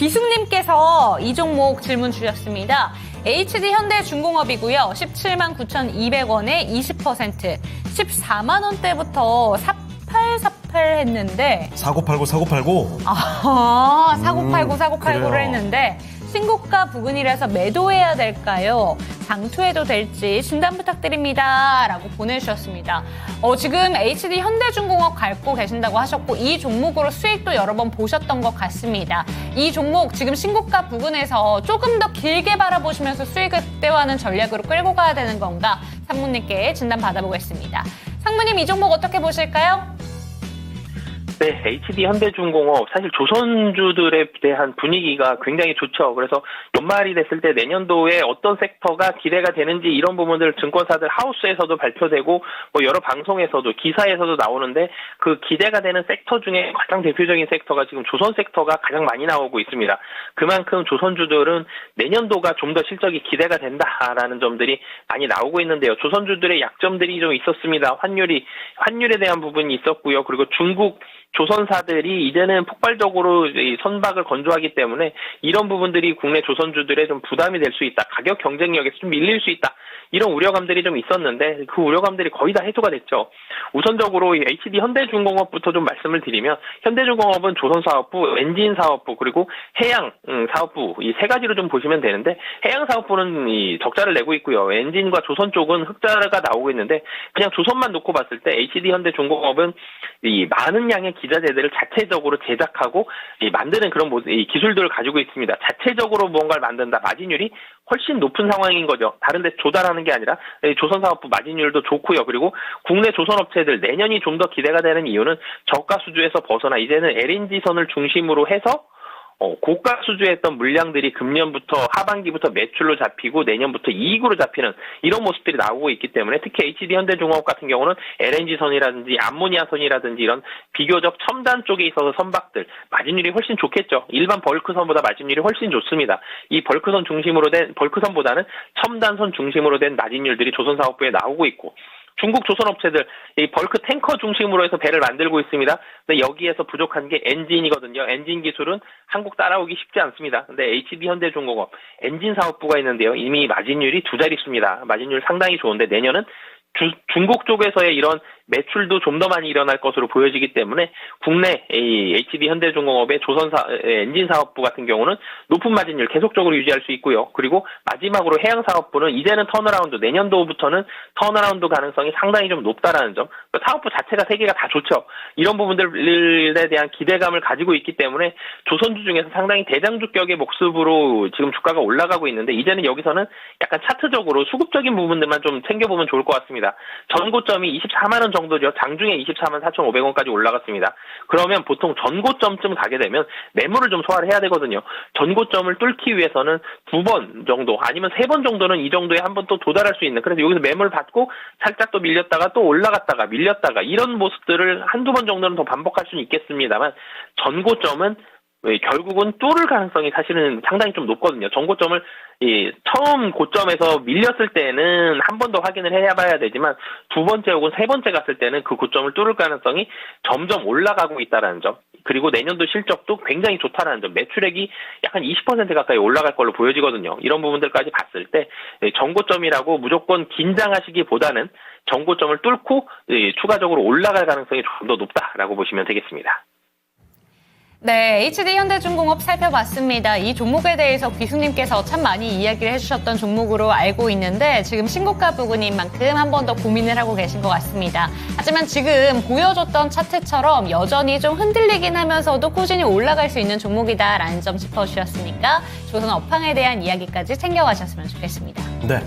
귀숙님께서 이 종목 질문 주셨습니다. HD현대중공업이고요. 17만 9,200원에 20%, 14만 원대부터 4848 했는데 4989. 사고 팔고를 그래요. 했는데 신고가 부근이라서 매도해야 될까요? 장투해도 될지 진단 부탁드립니다. 라고 보내주셨습니다. 지금 HD현대중공업 갖고 계신다고 하셨고 이 종목으로 수익도 여러 번 보셨던 것 같습니다. 이 종목 지금 신고가 부근에서 조금 더 길게 바라보시면서 수익 극대화하는 전략으로 끌고 가야 되는 건가? 상무님께 진단 받아보겠습니다. 상무님 이 종목 어떻게 보실까요? 네, HD현대중공업 사실 조선주들에 대한 분위기가 굉장히 좋죠. 그래서 연말이 됐을 때 내년도에 어떤 섹터가 기대가 되는지 이런 부분들 증권사들 하우스에서도 발표되고 여러 방송에서도 기사에서도 나오는데 그 기대가 되는 섹터 중에 가장 대표적인 섹터가 지금 조선 섹터가 가장 많이 나오고 있습니다. 그만큼 조선주들은 내년도가 좀 더 실적이 기대가 된다라는 점들이 많이 나오고 있는데요. 조선주들의 약점들이 좀 있었습니다. 환율에 대한 부분이 있었고요. 그리고 중국 조선사들이 이제는 폭발적으로 선박을 건조하기 때문에 이런 부분들이 국내 조선주들의 좀 부담이 될 수 있다. 가격 경쟁력에서 좀 밀릴 수 있다. 이런 우려감들이 좀 있었는데 그 우려감들이 거의 다 해소가 됐죠. 우선적으로 HD현대중공업부터 좀 말씀을 드리면 현대중공업은 조선사업부, 엔진사업부 그리고 해양사업부 이 세 가지로 좀 보시면 되는데 해양사업부는 이 적자를 내고 있고요. 엔진과 조선 쪽은 흑자가 나오고 있는데 그냥 조선만 놓고 봤을 때 HD현대중공업은 이 많은 양의 기자재들을 자체적으로 제작하고 만드는 그런 기술들을 가지고 있습니다. 자체적으로 무언가를 만든다. 마진율이 훨씬 높은 상황인 거죠. 다른 데 조달하는 게 아니라 조선사업부 마진율도 좋고요. 그리고 국내 조선업체들 내년이 좀 더 기대가 되는 이유는 저가 수주에서 벗어나 이제는 LNG선을 중심으로 해서 고가 수주했던 물량들이 금년부터 하반기부터 매출로 잡히고 내년부터 이익으로 잡히는 이런 모습들이 나오고 있기 때문에 특히 HD현대중공업 같은 경우는 LNG선이라든지 암모니아선이라든지 이런 비교적 첨단 쪽에 있어서 선박들 마진율이 훨씬 좋겠죠. 일반 벌크선보다 마진율이 훨씬 좋습니다. 이 벌크선보다는 첨단선 중심으로 된 마진율들이 조선사업부에 나오고 있고 중국 조선업체들 이 벌크 탱커 중심으로 해서 배를 만들고 있습니다. 근데 여기에서 부족한 게 엔진이거든요. 엔진 기술은 한국 따라오기 쉽지 않습니다. 근데 HD현대중공업 엔진 사업부가 있는데요. 이미 마진율이 두 자릿수입니다. 마진율 상당히 좋은데 내년은 중국 쪽에서의 이런 매출도 좀 더 많이 일어날 것으로 보여지기 때문에 국내 HD현대중공업의 엔진사업부 같은 경우는 높은 마진율 계속적으로 유지할 수 있고요. 그리고 마지막으로 해양사업부는 이제는 턴어라운드, 내년도부터는 턴어라운드 가능성이 상당히 좀 높다라는 점. 사업부 자체가 세 개가 다 좋죠. 이런 부분들에 대한 기대감을 가지고 있기 때문에 조선주 중에서 상당히 대장주격의 모습으로 지금 주가가 올라가고 있는데 이제는 여기서는 약간 차트적으로 수급적인 부분들만 좀 챙겨보면 좋을 것 같습니다. 전고점이 24만 원 정도죠. 장중에 24만 4,500원까지 올라갔습니다. 그러면 보통 전고점쯤 가게 되면 매물을 좀 소화를 해야 되거든요. 전고점을 뚫기 위해서는 2번 정도 아니면 3번 정도는 이 정도에 한 번 또 도달할 수 있는 그래서 여기서 매물 받고 살짝 또 밀렸다가 또 올라갔다가 밀렸다가 이런 모습들을 한두 번 정도는 더 반복할 수는 있겠습니다만 전고점은 결국은 뚫을 가능성이 사실은 상당히 좀 높거든요. 전고점을 처음 고점에서 밀렸을 때는 한 번 더 확인을 해봐야 되지만 두 번째 혹은 세 번째 갔을 때는 그 고점을 뚫을 가능성이 점점 올라가고 있다는 점 그리고 내년도 실적도 굉장히 좋다는 점 매출액이 약간 20% 가까이 올라갈 걸로 보여지거든요. 이런 부분들까지 봤을 때 전고점이라고 무조건 긴장하시기보다는 전고점을 뚫고 추가적으로 올라갈 가능성이 좀 더 높다라고 보시면 되겠습니다. 네, HD현대중공업 살펴봤습니다. 이 종목에 대해서 귀숙님께서 참 많이 이야기를 해주셨던 종목으로 알고 있는데 지금 신고가 부근인 만큼 한 번 더 고민을 하고 계신 것 같습니다. 하지만 지금 보여줬던 차트처럼 여전히 좀 흔들리긴 하면서도 꾸준히 올라갈 수 있는 종목이다라는 점 짚어주셨으니까 조선 업황에 대한 이야기까지 챙겨가셨으면 좋겠습니다. 네.